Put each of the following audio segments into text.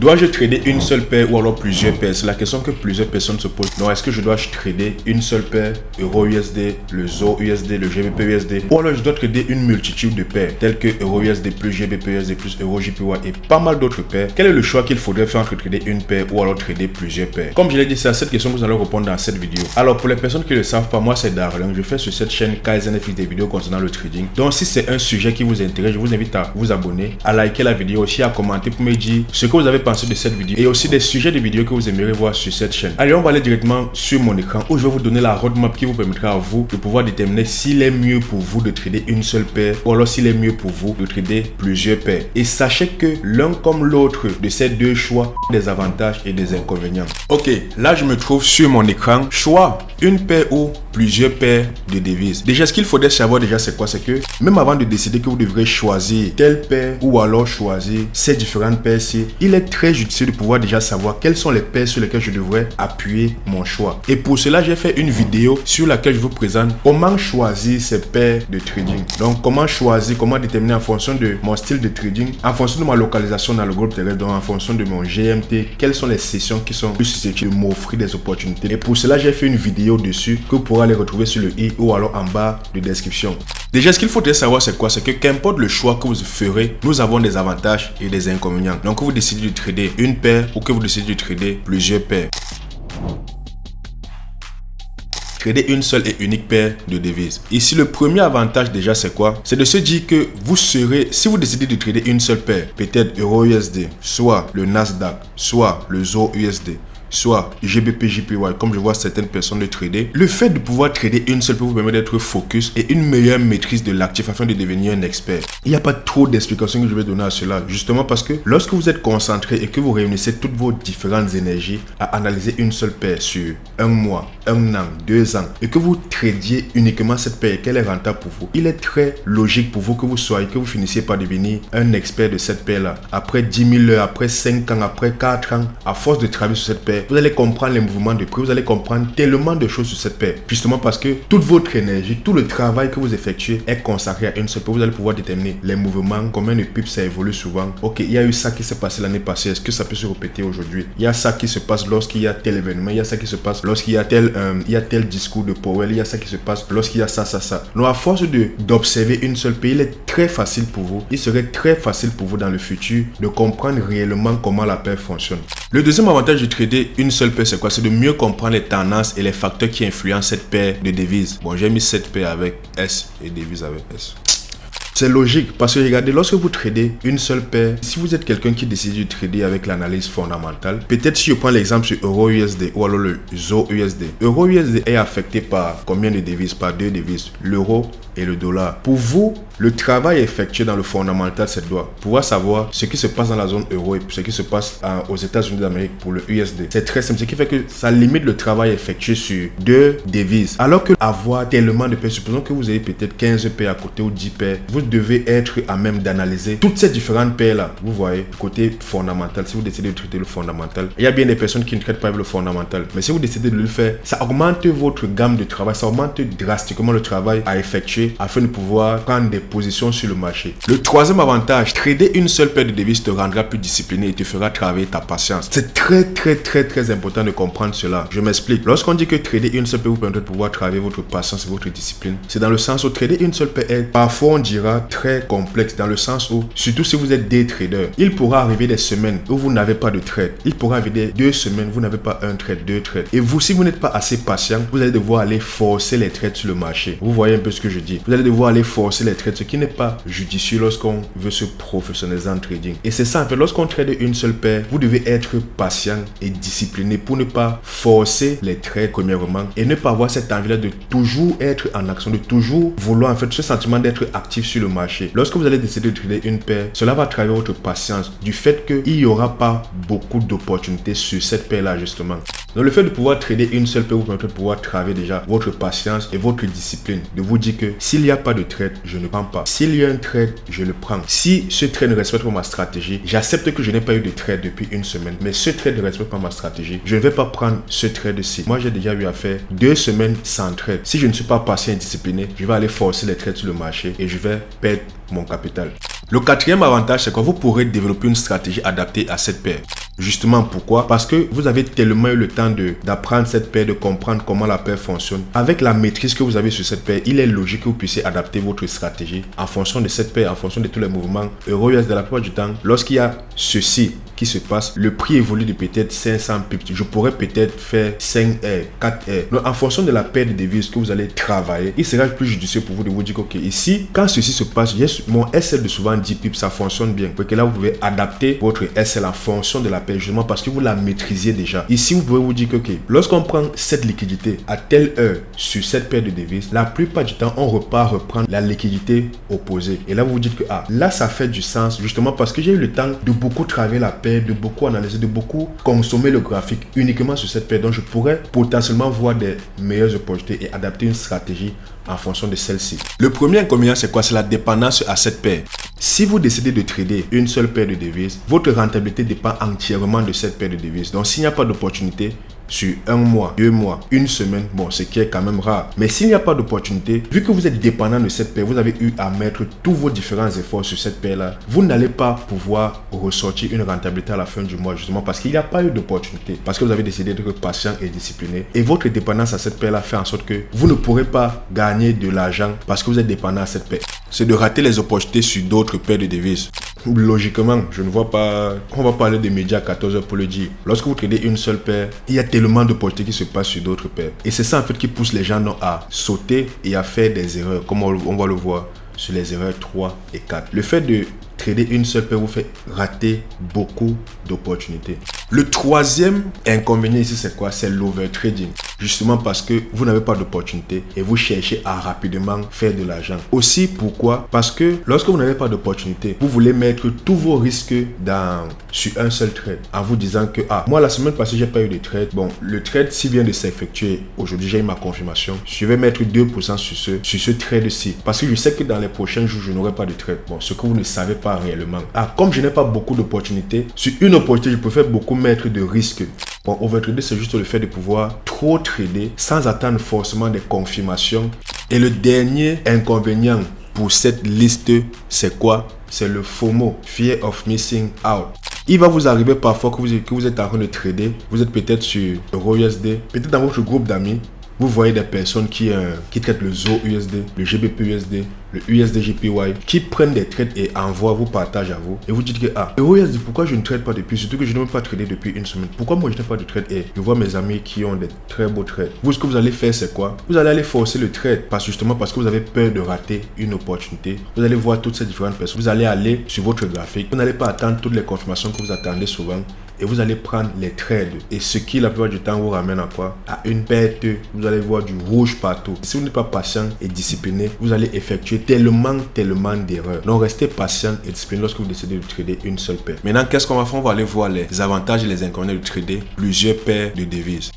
Dois-je trader une seule paire ou alors plusieurs paires? C'est la question que plusieurs personnes se posent. Donc, est-ce que je dois trader une seule paire, Euro USD, le ZO USD, le GBP USD, ou alors je dois trader une multitude de paires, telles que Euro USD plus GBP USD plus Euro JPY et pas mal d'autres paires? Quel est le choix qu'il faudrait faire entre trader une paire ou alors trader plusieurs paires? Comme je l'ai dit, c'est à cette question que vous allez répondre dans cette vidéo. Alors, pour les personnes qui ne le savent pas, moi c'est Darling. Je fais sur cette chaîne KaizenFX des vidéos concernant le trading. Donc, si c'est un sujet qui vous intéresse, je vous invite à vous abonner, à liker la vidéo, aussi à commenter pour me dire ce que vous avez pensé de cette vidéo et aussi des sujets de vidéos que vous aimeriez voir sur cette chaîne. Allez, on va aller directement sur mon écran où je vais vous donner la roadmap qui vous permettra à vous de pouvoir déterminer s'il est mieux pour vous de trader une seule paire ou alors s'il est mieux pour vous de trader plusieurs paires. Et sachez que l'un comme l'autre de ces deux choix a des avantages et des inconvénients. Ok, là je me trouve sur mon écran. Choix, une paire ou plusieurs paires de devises. Déjà, ce qu'il faudrait savoir déjà, c'est quoi? C'est que même avant de décider que vous devrez choisir telle paire ou alors choisir ces différentes paires-ci, il est très judicieux de pouvoir déjà savoir quelles sont les paires sur lesquelles je devrais appuyer mon choix. Et pour cela, j'ai fait une vidéo sur laquelle je vous présente comment choisir ces paires de trading. Donc, comment choisir, comment déterminer en fonction de mon style de trading, en fonction de ma localisation dans le groupe terrestre, donc en fonction de mon GMT, quelles sont les sessions qui sont plus susceptibles de m'offrir des opportunités. Et pour cela, j'ai fait une vidéo dessus que vous pourrez les retrouver sur le i ou alors en bas de description. Déjà, ce qu'il faudrait savoir, c'est quoi? C'est que qu'importe le choix que vous ferez, nous avons des avantages et des inconvénients. Donc, que vous décidez de trader une paire ou que vous décidez de trader plusieurs paires. Trader une seule et unique paire de devises. Ici, le premier avantage déjà, c'est quoi? C'est de se dire que vous serez, si vous décidez de trader une seule paire, peut-être Euro USD, soit le Nasdaq, soit le ZO USD, soit GBP JPY, comme je vois certaines personnes le trader, le fait de pouvoir trader une seule peut vous permettre d'être focus et une meilleure maîtrise de l'actif afin de devenir un expert. Il n'y a pas trop d'explications que je vais donner à cela, justement parce que lorsque vous êtes concentré et que vous réunissez toutes vos différentes énergies à analyser une seule paire sur un mois, un an, 2 ans, et que vous tradiez uniquement cette paire et qu'elle est rentable pour vous, il est très logique pour vous que vous finissiez par devenir un expert de cette paire-là. Après 10 000 heures, après 5 ans, après 4 ans, à force de travailler sur cette paire, vous allez comprendre les mouvements de prix, vous allez comprendre tellement de choses sur cette paire. Justement parce que toute votre énergie, tout le travail que vous effectuez est consacré à une seule paire. Vous allez pouvoir déterminer les mouvements, combien de pips ça évolue souvent. Ok, il y a eu ça qui s'est passé l'année passée, est-ce que ça peut se répéter aujourd'hui? Il y a ça qui se passe lorsqu'il y a tel événement, il y a ça qui se passe lorsqu'il y a tel discours de Powell, il y a ça qui se passe lorsqu'il y a ça. Donc à force d'observer une seule paire, il est très facile pour vous, il serait très facile pour vous dans le futur de comprendre réellement comment la paire fonctionne. Le deuxième avantage de trader une seule paire, c'est quoi? C'est de mieux comprendre les tendances et les facteurs qui influencent cette paire de devises. Bon, j'ai mis cette paire avec S et devises avec S. C'est logique parce que regardez, lorsque vous tradez une seule paire, si vous êtes quelqu'un qui décide de trader avec l'analyse fondamentale, peut-être si je prends l'exemple sur Euro USD ou alors le ZO USD. Euro USD est affecté par combien de devises? Par deux devises, l'euro et le dollar. Pour vous, le travail effectué dans le fondamental, c'est de pouvoir savoir ce qui se passe dans la zone euro et ce qui se passe aux États-Unis d'Amérique pour le USD. C'est très simple, ce qui fait que ça limite le travail effectué sur deux devises. Alors que avoir tellement de paires, supposons que vous ayez peut-être 15 paires à côté ou 10 paires, vous devez être à même d'analyser toutes ces différentes paires-là. Vous voyez, côté fondamental, si vous décidez de traiter le fondamental, il y a bien des personnes qui ne traitent pas le fondamental. Mais si vous décidez de le faire, ça augmente votre gamme de travail, ça augmente drastiquement le travail à effectuer afin de pouvoir prendre des positions sur le marché. Le troisième avantage, trader une seule paire de devises te rendra plus discipliné et te fera travailler ta patience. C'est très important de comprendre cela. Je m'explique. Lorsqu'on dit que trader une seule paire vous permet de pouvoir travailler votre patience et votre discipline, c'est dans le sens où trader une seule paire est parfois, on dira, très complexe, dans le sens où, surtout si vous êtes day trader, il pourra arriver des semaines où vous n'avez pas de trade. Il pourra arriver 2 semaines, vous n'avez pas un trade, 2 trades. Et vous, si vous n'êtes pas assez patient, vous allez devoir aller forcer les trades sur le marché. Vous voyez un peu ce que je dis. Vous allez devoir aller forcer les trades, ce qui n'est pas judicieux lorsqu'on veut se professionnaliser en trading. Et c'est ça, en fait, lorsqu'on trade une seule paire, vous devez être patient et discipliné pour ne pas forcer les trades, premièrement, et ne pas avoir cette envie-là de toujours être en action, de toujours vouloir, en fait, ce sentiment d'être actif sur le marché. Lorsque vous allez décider de trader une paire, cela va travailler votre patience du fait qu'il n'y aura pas beaucoup d'opportunités sur cette paire-là, justement. Donc, le fait de pouvoir trader une seule paire vous permet de pouvoir travailler déjà votre patience et votre discipline. De vous dire que s'il n'y a pas de trade, je ne prends pas. S'il y a un trade, je le prends. Si ce trade ne respecte pas ma stratégie, j'accepte que je n'ai pas eu de trade depuis une semaine. Mais ce trade ne respecte pas ma stratégie, je ne vais pas prendre ce trade-ci. Moi, j'ai déjà eu à faire 2 semaines sans trade. Si je ne suis pas patient et discipliné, je vais aller forcer les trades sur le marché et je vais perdre mon capital. Le quatrième avantage, c'est quoi? Vous pourrez développer une stratégie adaptée à cette paire. Justement, pourquoi? Parce que vous avez tellement eu le temps d'apprendre cette paire, de comprendre comment la paire fonctionne. Avec la maîtrise que vous avez sur cette paire, il est logique que vous puissiez adapter votre stratégie en fonction de cette paire, en fonction de tous les mouvements. EURUSD, la plupart du temps, lorsqu'il y a ceci qui se passe, le prix évolue de peut-être 500 pips. Je pourrais peut-être faire 5 R, 4 R. Donc, en fonction de la paire de devises que vous allez travailler, il sera plus judicieux pour vous de vous dire, ok, ici, quand ceci se passe, mon SL de souvent 10 pips, ça fonctionne bien. Parce que là, vous pouvez adapter votre SL en fonction de la paire, justement parce que vous la maîtrisiez déjà. Ici, vous pouvez vous dire que, ok, lorsqu'on prend cette liquidité à telle heure sur cette paire de devises, la plupart du temps, on repart reprendre la liquidité opposée. Et là, vous vous dites que, là, ça fait du sens, justement parce que j'ai eu le temps de beaucoup travailler la paire, de beaucoup analyser, de beaucoup consommer le graphique uniquement sur cette paire. Donc, je pourrais potentiellement voir des meilleures opportunités et adapter une stratégie en fonction de celle-ci. Le premier inconvénient, c'est quoi? C'est la dépendance à cette paire. Si vous décidez de trader une seule paire de devises, votre rentabilité dépend entièrement de cette paire de devises. Donc, s'il n'y a pas d'opportunité sur un mois, 2 mois, une semaine, bon, ce qui est quand même rare. Mais s'il n'y a pas d'opportunité, vu que vous êtes dépendant de cette paire, vous avez eu à mettre tous vos différents efforts sur cette paire-là, vous n'allez pas pouvoir ressortir une rentabilité à la fin du mois, justement parce qu'il n'y a pas eu d'opportunité, parce que vous avez décidé d'être patient et discipliné. Et votre dépendance à cette paire-là fait en sorte que vous ne pourrez pas gagner de l'argent parce que vous êtes dépendant à cette paire. C'est de rater les opportunités sur d'autres paires de devises. Logiquement, je ne vois pas. On va parler des médias à 14h pour le dire. Lorsque vous tradez une seule paire, il y a tellement d'opportunités qui se passent sur d'autres paires. Et c'est ça en fait qui pousse les gens à sauter et à faire des erreurs, comme on va le voir sur les erreurs 3 et 4. Le fait de trader une seule paire vous fait rater beaucoup d'opportunités. Le troisième inconvénient ici, c'est quoi? C'est l'overtrading. Justement parce que vous n'avez pas d'opportunité et vous cherchez à rapidement faire de l'argent. Aussi, pourquoi? Parce que lorsque vous n'avez pas d'opportunité, vous voulez mettre tous vos risques sur un seul trade en vous disant que, moi la semaine passée, j'ai pas eu de trade. Bon, le trade s'il vient de s'effectuer, aujourd'hui j'ai eu ma confirmation. Je vais mettre 2% sur ce trade-ci. Parce que je sais que dans les prochains jours, je n'aurai pas de trade. Bon, ce que vous ne savez pas réellement. Comme je n'ai pas beaucoup d'opportunités, sur une opportunité, je préfère beaucoup mettre de risques. Bon, overtrader, c'est juste le fait de pouvoir trop trader sans attendre forcément des confirmations. Et le dernier inconvénient pour cette liste, c'est quoi? C'est le FOMO, Fear of Missing Out. Il va vous arriver parfois que vous êtes en train de trader, vous êtes peut-être sur EURUSD, peut-être dans votre groupe d'amis, vous voyez des personnes qui traitent le ZOUSD, le GBPUSD, le USDJPY, qui prennent des trades et vous partagent à vous. Et vous dites que, EURUSD, pourquoi je ne trade pas depuis? Surtout que je n'ai même pas tradé depuis une semaine. Pourquoi moi je n'ai pas de trade? Et je vois mes amis qui ont des très beaux trades. Vous, ce que vous allez faire, c'est quoi? Vous allez aller forcer le trade, justement parce que vous avez peur de rater une opportunité. Vous allez voir toutes ces différentes personnes. Vous allez aller sur votre graphique. Vous n'allez pas attendre toutes les confirmations que vous attendez souvent. Et vous allez prendre les trades. Et ce qui, la plupart du temps, vous ramène à quoi? À une perte. Vous allez voir du rouge partout. Si vous n'êtes pas patient et discipliné, vous allez effectuer tellement d'erreurs. Donc, restez patient et discipliné lorsque vous décidez de trader une seule paire. Maintenant, qu'est-ce qu'on va faire? On va aller voir les avantages et les inconvénients de trader plusieurs paires de devises.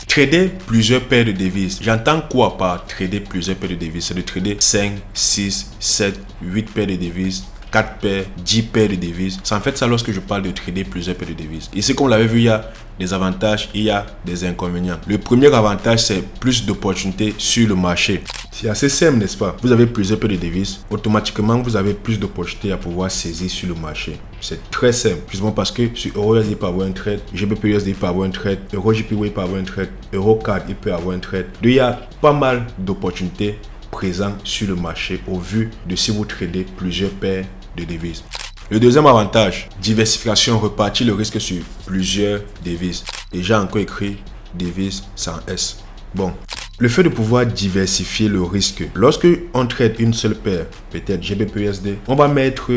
Trader plusieurs paires de devises. J'entends quoi par trader plusieurs paires de devises? C'est de trader 5, 6, 7, 8 paires de devises, 4 paires, 10 paires de devises. C'est en fait ça lorsque je parle de trader plusieurs paires de devises. Ici, comme vous l'avez vu, il y a des avantages, il y a des inconvénients. Le premier avantage, c'est plus d'opportunités sur le marché. C'est assez simple, n'est-ce pas? Vous avez plusieurs paires de devises, automatiquement, vous avez plus d'opportunités à pouvoir saisir sur le marché. C'est très simple, justement parce que sur EURUSD, il peut avoir un trade, GBPUSD, il peut avoir un trade, EURJPY, il peut avoir un trade, EUROCAD, il peut avoir un trade. Donc, il y a pas mal d'opportunités présentes sur le marché au vu de si vous tradez plusieurs paires de devises. Le deuxième avantage, diversification, repartir le risque sur plusieurs devises. Déjà encore écrit devises sans S. Bon, le fait de pouvoir diversifier le risque. Lorsque on trade une seule paire, peut-être GBPUSD, on va mettre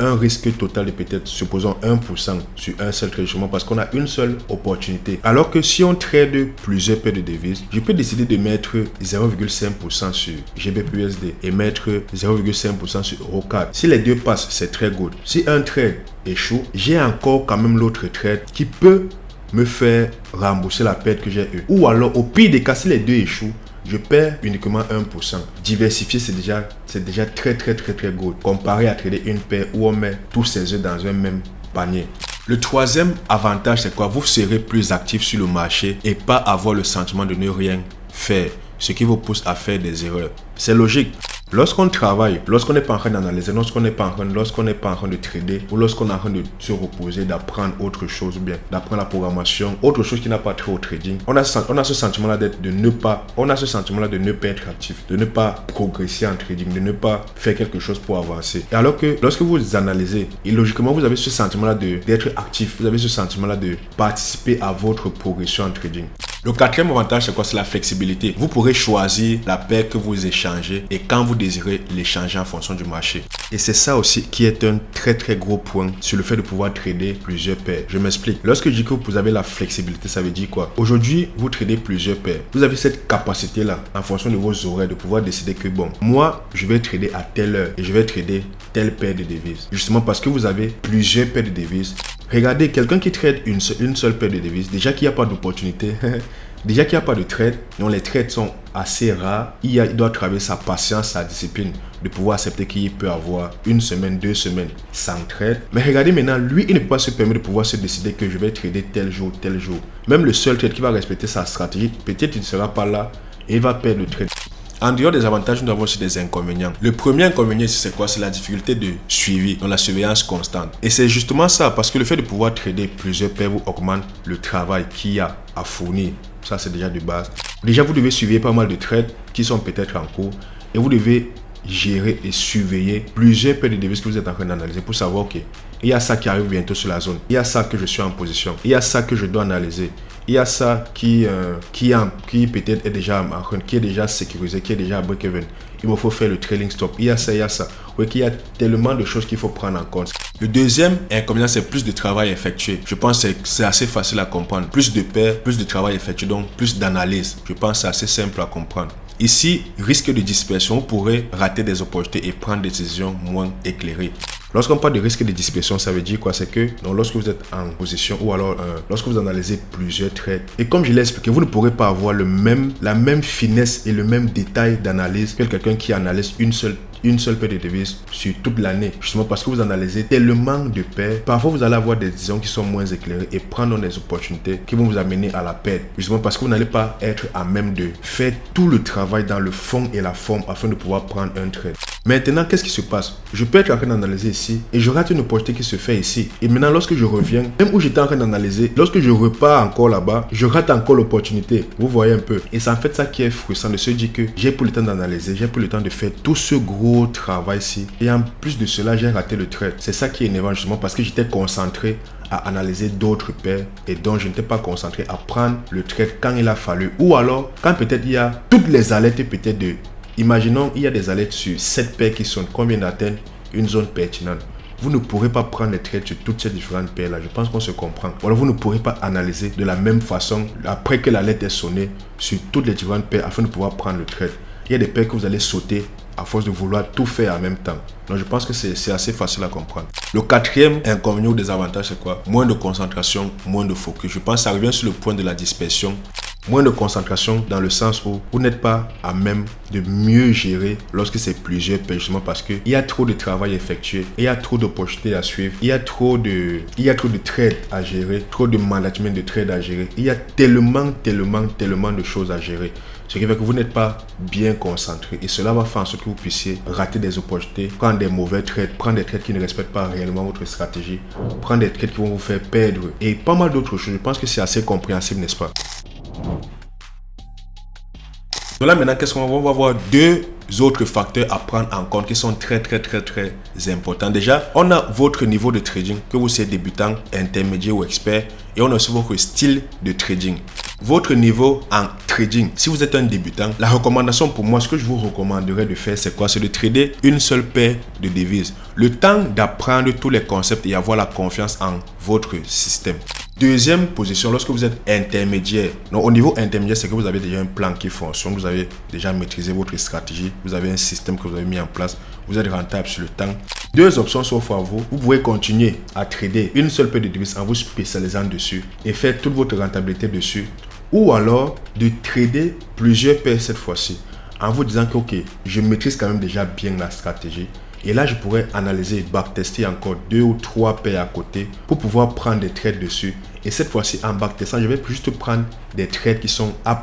un risque total de peut-être, supposons 1% sur un seul trade, parce qu'on a une seule opportunité. Alors que si on trade plusieurs paires de devises, je peux décider de mettre 0,5% sur GBPUSD et mettre 0,5% sur EUROCAD. Si les deux passent, c'est très good. Si un trade échoue, j'ai encore quand même l'autre trade qui peut me faire rembourser la perte que j'ai eue. Ou alors, au pire des cas, si les deux échouent, je perds uniquement 1%. Diversifier, c'est déjà très good. Comparé à trader une paire où on met tous ses œufs dans un même panier. Le troisième avantage, c'est quoi? Vous serez plus actif sur le marché et pas avoir le sentiment de ne rien faire. ce qui vous pousse à faire des erreurs. C'est logique. Lorsqu'on travaille, lorsqu'on n'est pas en train d'analyser, lorsqu'on n'est pas en train de trader, ou lorsqu'on est en train de se reposer, d'apprendre autre chose, ou bien d'apprendre la programmation, autre chose qui n'a pas trait au trading, on a ce sentiment-là de ne pas être actif, de ne pas progresser en trading, de ne pas faire quelque chose pour avancer. Et alors que lorsque vous analysez, et logiquement vous avez ce sentiment-là d'être actif, vous avez ce sentiment-là de participer à votre progression en trading. Le quatrième avantage, c'est quoi? C'est la flexibilité. Vous pourrez choisir la paire que vous échangez et quand vous désirez l'échanger en fonction du marché. Et c'est ça aussi qui est un très très gros point sur le fait de pouvoir trader plusieurs paires. Je m'explique. Lorsque je dis que vous avez la flexibilité, ça veut dire quoi? Aujourd'hui, vous tradez plusieurs paires. Vous avez cette capacité-là, en fonction de vos horaires, de pouvoir décider que bon, moi, je vais trader à telle heure et je vais trader telle paire de devises. Justement parce que vous avez plusieurs paires de devises. Regardez, quelqu'un qui trade une seule paire de devises, déjà qu'il n'y a pas d'opportunité, déjà qu'il n'y a pas de trade, donc les trades sont assez rares, il doit travailler sa patience, sa discipline, de pouvoir accepter qu'il peut avoir une semaine, 2 semaines sans trade. Mais regardez maintenant, lui, il ne peut pas se permettre de pouvoir se décider que je vais trader tel jour, tel jour. Même le seul trade qui va respecter sa stratégie, peut-être il ne sera pas là et il va perdre le trade. En dehors des avantages, nous avons aussi des inconvénients. Le premier inconvénient, c'est quoi? C'est la difficulté de suivi, donc la surveillance constante. Et c'est justement ça, parce que le fait de pouvoir trader plusieurs paires vous augmente le travail qu'il y a à fournir. Ça, c'est déjà de base. Déjà, vous devez suivre pas mal de trades qui sont peut-être en cours et vous devez gérer et surveiller plusieurs paires de devises que vous êtes en train d'analyser pour savoir que il y a ça qui arrive bientôt sur la zone. Il y a ça que je suis en position. Il y a ça que je dois analyser. Il y a ça qui peut-être est déjà sécurisé, qui est déjà à break-even. Il me faut faire le trailing stop. Il y a ça, il y a ça. Oui, qu'il y a tellement de choses qu'il faut prendre en compte. Le deuxième inconvénient, c'est plus de travail effectué. Je pense que c'est assez facile à comprendre. Plus de paires, plus de travail effectué, donc plus d'analyse. Je pense que c'est assez simple à comprendre. Ici, risque de dispersion, vous pourrez rater des opportunités et prendre des décisions moins éclairées. Lorsqu'on parle de risque de dispersion, ça veut dire quoi? C'est que donc, lorsque vous êtes en position ou alors lorsque vous analysez plusieurs trades, et comme je l'ai expliqué, vous ne pourrez pas avoir la même finesse et le même détail d'analyse que quelqu'un qui analyse une seule paire de devises sur toute l'année. Justement parce que vous analysez tellement de paires, parfois vous allez avoir des décisions qui sont moins éclairées et prendre des opportunités qui vont vous amener à la perte. Justement parce que vous n'allez pas être à même de faire tout le travail dans le fond et la forme afin de pouvoir prendre un trade. Maintenant, qu'est-ce qui se passe? Je peux être en train d'analyser ici et je rate une opportunité qui se fait ici. Et maintenant, lorsque je reviens, même où j'étais en train d'analyser, lorsque je repars encore là-bas, je rate encore l'opportunité. Vous voyez un peu. Et c'est en fait ça qui est frustrant de se dire que j'ai plus le temps d'analyser, j'ai plus le temps de faire tout ce gros travail-ci. Et en plus de cela, j'ai raté le trade. C'est ça qui est énervant justement parce que j'étais concentré à analyser d'autres paires et donc je n'étais pas concentré à prendre le trade quand il a fallu. Ou alors, quand peut-être il y a toutes les alertes peut-être de... Imaginons, il y a des alertes sur 7 paires qui sont combien d'atteindre une zone pertinente. Vous ne pourrez pas prendre les trades sur toutes ces différentes paires-là. Je pense qu'on se comprend. Ou alors vous ne pourrez pas analyser de la même façon après que l'alerte est sonnée sur toutes les différentes paires afin de pouvoir prendre le trade. Il y a des paires que vous allez sauter à force de vouloir tout faire en même temps. Donc je pense que c'est assez facile à comprendre. Le quatrième inconvénient ou désavantage, c'est quoi? Moins de concentration, moins de focus. Je pense que ça revient sur le point de la dispersion. Moins de concentration dans le sens où vous n'êtes pas à même de mieux gérer lorsque c'est plusieurs paires, justement parce qu'il y a trop de travail effectué, il y a trop d'opportunités à suivre, il y a trop de trades à gérer, trop de management de trades à gérer. Il y a tellement de choses à gérer. Ce qui fait que vous n'êtes pas bien concentré et cela va faire en sorte que vous puissiez rater des opportunités, prendre des mauvais trades, prendre des trades qui ne respectent pas réellement votre stratégie, prendre des trades qui vont vous faire perdre et pas mal d'autres choses. Je pense que c'est assez compréhensible, n'est-ce pas? Donc là maintenant, qu'est-ce qu'on va voir? Deux autres facteurs à prendre en compte qui sont très importants. Déjà, on a votre niveau de trading, que vous soyez débutant, intermédiaire ou expert, et on a aussi votre style de trading. Votre niveau en trading, si vous êtes un débutant, la recommandation pour moi, ce que je vous recommanderais de faire, c'est quoi? C'est de trader une seule paire de devises. Le temps d'apprendre tous les concepts et avoir la confiance en votre système. Deuxième position, lorsque vous êtes intermédiaire. Donc au niveau intermédiaire, c'est que vous avez déjà un plan qui fonctionne, vous avez déjà maîtrisé votre stratégie, vous avez un système que vous avez mis en place, vous êtes rentable sur le temps. Deux options s'offrent à vous. Vous pouvez continuer à trader une seule paire de devises en vous spécialisant dessus et faire toute votre rentabilité dessus. Ou alors de trader plusieurs paires cette fois-ci en vous disant que ok, je maîtrise quand même déjà bien la stratégie. Et là, je pourrais analyser, backtester encore 2 ou 3 paires à côté pour pouvoir prendre des trades dessus. Et cette fois-ci, en backtestant, je vais juste prendre des trades qui sont A+.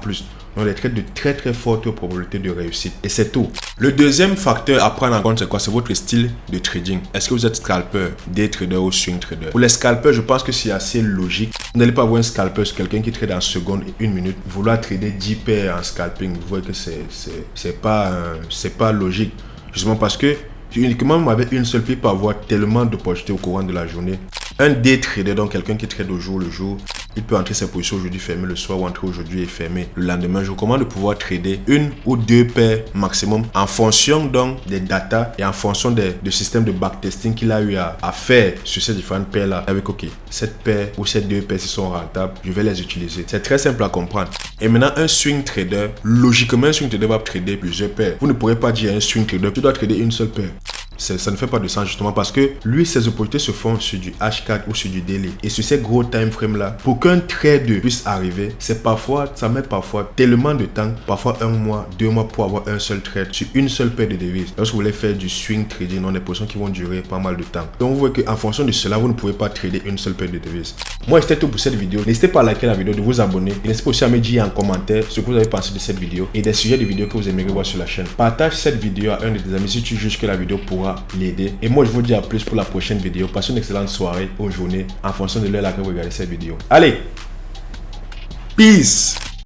Donc les trades de très très forte probabilité de réussite. Et c'est tout. Le deuxième facteur à prendre en compte, c'est quoi? C'est votre style de trading. Est-ce que vous êtes scalper, day trader ou swing trader? Pour les scalpers, je pense que c'est assez logique. Vous n'allez pas avoir un scalper, c'est quelqu'un qui trade en seconde et 1 minute. Vouloir trader 10 paires en scalping, vous voyez que c'est pas logique. Justement parce que uniquement avec une seule pipe, peut avoir tellement d'opportunités au courant de la journée. Un day trader, donc quelqu'un qui trade au jour le jour, il peut entrer ses positions aujourd'hui fermées le soir ou entrer aujourd'hui et fermer le lendemain. Je recommande de pouvoir trader 1 ou 2 paires maximum en fonction donc des data et en fonction du système de backtesting qu'il a eu à faire sur ces différentes paires là. Avec ok, cette paire ou ces 2 paires, si sont rentables, je vais les utiliser. C'est très simple à comprendre. Et maintenant, un swing trader, logiquement, un swing trader va trader plusieurs paires. Vous ne pourrez pas dire à un swing trader, tu dois trader une seule paire. Ça ne fait pas de sens justement parce que lui, ses opportunités se font sur du H4 ou sur du daily. Et sur ces gros time frames là, pour qu'un trade puisse arriver, ça met parfois tellement de temps, parfois 1 mois, 2 mois pour avoir un seul trade sur une seule paire de devises. Lorsque vous voulez faire du swing trading, on a des positions qui vont durer pas mal de temps. Donc vous voyez qu'en fonction de cela, vous ne pouvez pas trader une seule paire de devises. Moi, c'était tout pour cette vidéo. N'hésitez pas à liker la vidéo, de vous abonner. Et n'hésitez pas aussi à me dire en commentaire ce que vous avez pensé de cette vidéo et des sujets de vidéos que vous aimeriez voir sur la chaîne. Partage cette vidéo à un de tes amis si tu juges que la vidéo pourra l'aider. Et moi, je vous dis à plus pour la prochaine vidéo. Passez une excellente soirée ou journée en fonction de l'heure à laquelle vous regardez cette vidéo. Allez, peace!